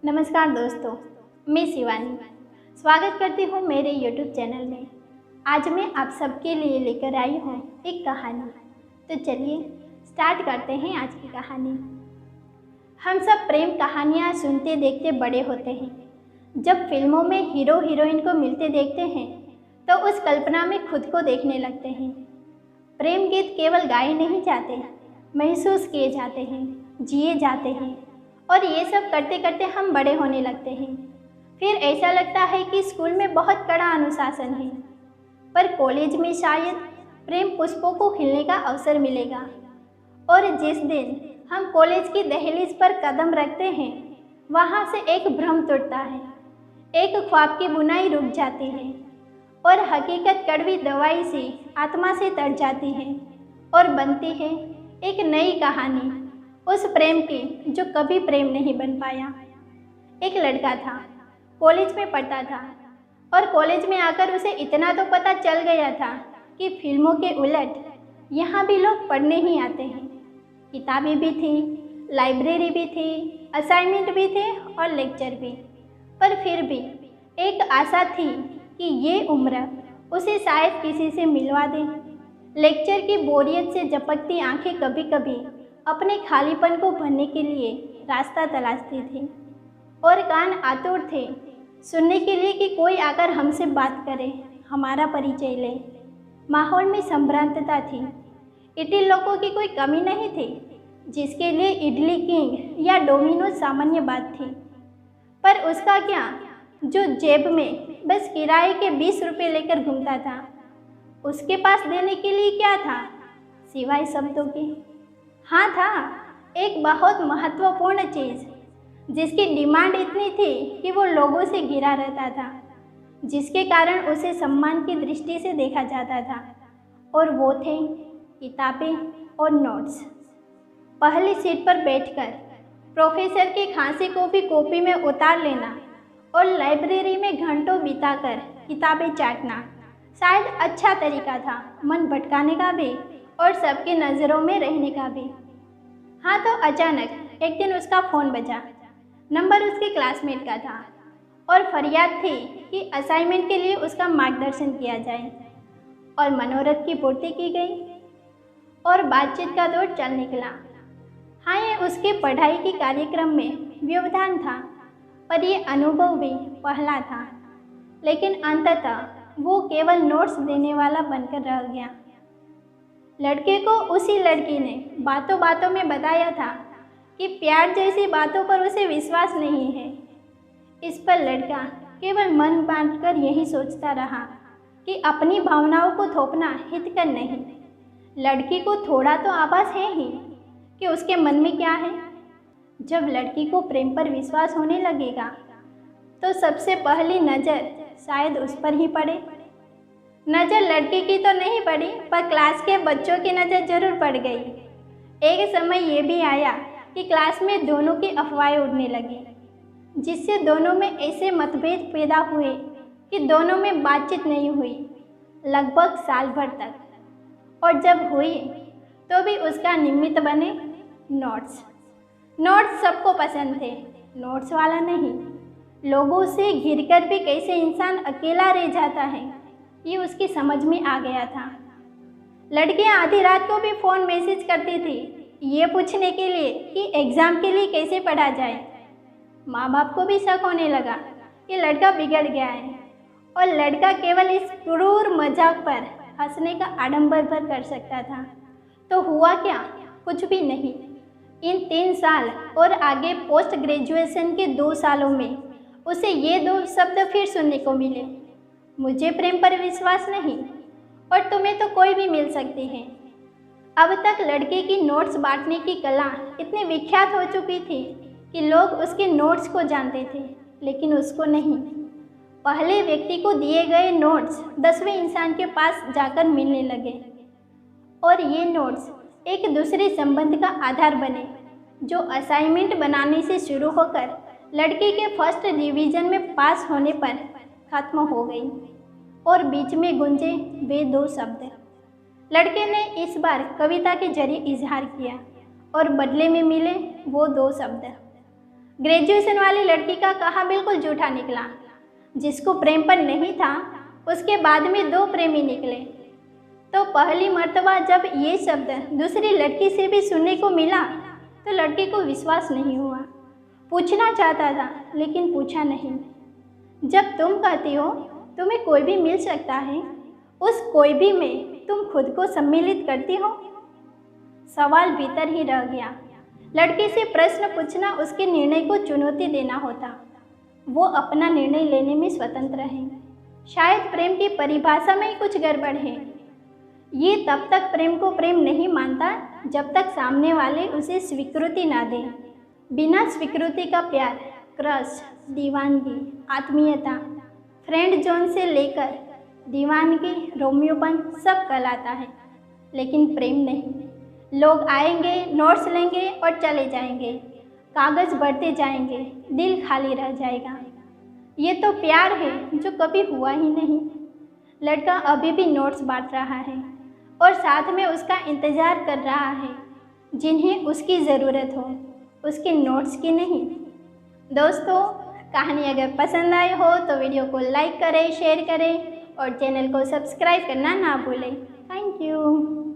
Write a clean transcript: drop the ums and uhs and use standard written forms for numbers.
नमस्कार दोस्तों, मैं शिवानी स्वागत करती हूँ मेरे YouTube चैनल में। आज मैं आप सबके लिए लेकर आई हूँ एक कहानी। तो चलिए स्टार्ट करते हैं आज की कहानी। हम सब प्रेम कहानियाँ सुनते देखते बड़े होते हैं। जब फिल्मों में हीरो हीरोइन को मिलते देखते हैं तो उस कल्पना में खुद को देखने लगते हैं। प्रेम गीत केवल गाए नहीं जाते, महसूस किए जाते हैं, जिए जाते हैं। और ये सब करते करते हम बड़े होने लगते हैं। फिर ऐसा लगता है कि स्कूल में बहुत कड़ा अनुशासन है, पर कॉलेज में शायद प्रेम पुष्पों को खिलने का अवसर मिलेगा। और जिस दिन हम कॉलेज की दहलीज पर कदम रखते हैं, वहाँ से एक भ्रम टूटता है, एक ख्वाब की बुनाई रुक जाती है और हकीकत कड़वी दवाई सी आत्मा से तर जाती है और बनती है एक नई कहानी उस प्रेम की जो कभी प्रेम नहीं बन पाया। एक लड़का था, कॉलेज में पढ़ता था और कॉलेज में आकर उसे इतना तो पता चल गया था कि फिल्मों के उलट यहाँ भी लोग पढ़ने ही आते हैं। किताबें भी थी, लाइब्रेरी भी थी, असाइनमेंट भी थे और लेक्चर भी। पर फिर भी एक आशा थी कि ये उम्र उसे शायद किसी से मिलवा दे। लेक्चर की बोरियत से झपकती आंखें कभी कभी अपने खालीपन को भरने के लिए रास्ता तलाशती थी और कान आतुर थे सुनने के लिए कि कोई आकर हमसे बात करे, हमारा परिचय ले। माहौल में संभ्रांतता थी। इडली लोगों की कोई कमी नहीं थी जिसके लिए इडली किंग या डोमिनोज सामान्य बात थी। पर उसका क्या, जो जेब में बस किराए के 20 रुपये लेकर घूमता था, उसके पास देने के लिए क्या था सिवाय शब्दों के? हाँ था, एक बहुत महत्वपूर्ण चीज़ जिसकी डिमांड इतनी थी कि वो लोगों से घिरा रहता था, जिसके कारण उसे सम्मान की दृष्टि से देखा जाता था। और वो थे किताबें और नोट्स। पहली सीट पर बैठकर प्रोफेसर की खांसी को भी कॉपी में उतार लेना और लाइब्रेरी में घंटों बिताकर किताबें चाटना शायद अच्छा तरीका था मन भटकाने का भी और सबकी नज़रों में रहने का भी। हाँ, तो अचानक एक दिन उसका फ़ोन बजा। नंबर उसके क्लासमेट का था और फरियाद थी कि असाइनमेंट के लिए उसका मार्गदर्शन किया जाए। और मनोरथ की पूर्ति की गई और बातचीत का दौर चल निकला। हाँ, ये उसके पढ़ाई के कार्यक्रम में व्यवधान था, पर ये अनुभव भी पहला था। लेकिन अंततः वो केवल नोट्स देने वाला बनकर रह गया। लड़के को उसी लड़की ने बातों बातों में बताया था कि प्यार जैसी बातों पर उसे विश्वास नहीं है। इस पर लड़का केवल मन बांधकर यही सोचता रहा कि अपनी भावनाओं को थोपना हितकर नहीं। लड़की को थोड़ा तो आभास है ही कि उसके मन में क्या है। जब लड़की को प्रेम पर विश्वास होने लगेगा तो सबसे पहली नज़र शायद उस पर ही पड़े। नज़र लड़की की तो नहीं पड़ी, पर क्लास के बच्चों की नज़र जरूर पड़ गई। एक समय ये भी आया कि क्लास में दोनों की अफवाहें उड़ने लगी, जिससे दोनों में ऐसे मतभेद पैदा हुए कि दोनों में बातचीत नहीं हुई लगभग साल भर तक। और जब हुई तो भी उसका निमित्त बने नोट्स। नोट्स सबको पसंद थे, नोट्स वाला नहीं। लोगों से घिरकर भी कैसे इंसान अकेला रह जाता है, ये उसकी समझ में आ गया था। लड़कियां आधी रात को भी फ़ोन मैसेज करती थी ये पूछने के लिए कि एग्ज़ाम के लिए कैसे पढ़ा जाए। माँ बाप को भी शक होने लगा कि लड़का बिगड़ गया है और लड़का केवल इस क्रूर मजाक पर हंसने का आडंबर भर कर सकता था। तो हुआ क्या? कुछ भी नहीं। इन 3 साल और आगे पोस्ट ग्रेजुएशन के 2 सालों में उसे ये 2 शब्द फिर सुनने को मिले, मुझे प्रेम पर विश्वास नहीं और तुम्हें तो कोई भी मिल सकती है। अब तक लड़के की नोट्स बांटने की कला इतनी विख्यात हो चुकी थी कि लोग उसके नोट्स को जानते थे, लेकिन उसको नहीं। पहले व्यक्ति को दिए गए नोट्स 10वें इंसान के पास जाकर मिलने लगे और ये नोट्स एक दूसरे संबंध का आधार बने, जो असाइनमेंट बनाने से शुरू होकर लड़के के फर्स्ट डिवीज़न में पास होने पर खत्म हो गई। और बीच में गूंजे वे 2 शब्द। लड़के ने इस बार कविता के जरिए इजहार किया और बदले में मिले वो 2 शब्द। ग्रेजुएशन वाली लड़की का कहा बिल्कुल झूठा निकला। जिसको प्रेमपन नहीं था उसके बाद में 2 प्रेमी निकले। तो पहली मर्तबा जब ये शब्द दूसरी लड़की से भी सुनने को मिला तो लड़की को विश्वास नहीं हुआ। पूछना चाहता था लेकिन पूछा नहीं। जब तुम कहती हो तुम्हें कोई भी मिल सकता है, उस कोई भी में तुम खुद को सम्मिलित करती हो? सवाल भीतर ही रह गया। लड़की से प्रश्न पूछना उसके निर्णय को चुनौती देना होता। वो अपना निर्णय लेने में स्वतंत्र है। शायद प्रेम की परिभाषा में ही कुछ गड़बड़ है। ये तब तक प्रेम को प्रेम नहीं मानता जब तक सामने वाले उसे स्वीकृति ना दे। बिना स्वीकृति का प्यार क्रश, दीवानगी, आत्मीयता, फ्रेंड जोन से लेकर दीवानगी, रोमियोपन सब कहलाता है, लेकिन प्रेम नहीं। लोग आएंगे, नोट्स लेंगे और चले जाएंगे, कागज़ बढ़ते जाएंगे, दिल खाली रह जाएगा। ये तो प्यार है जो कभी हुआ ही नहीं। लड़का अभी भी नोट्स बांट रहा है और साथ में उसका इंतज़ार कर रहा है जिन्हें उसकी ज़रूरत हो, उसके नोट्स की नहीं। दोस्तों, कहानी अगर पसंद आई हो तो वीडियो को लाइक करें, शेयर करें और चैनल को सब्सक्राइब करना ना भूलें। Thank you.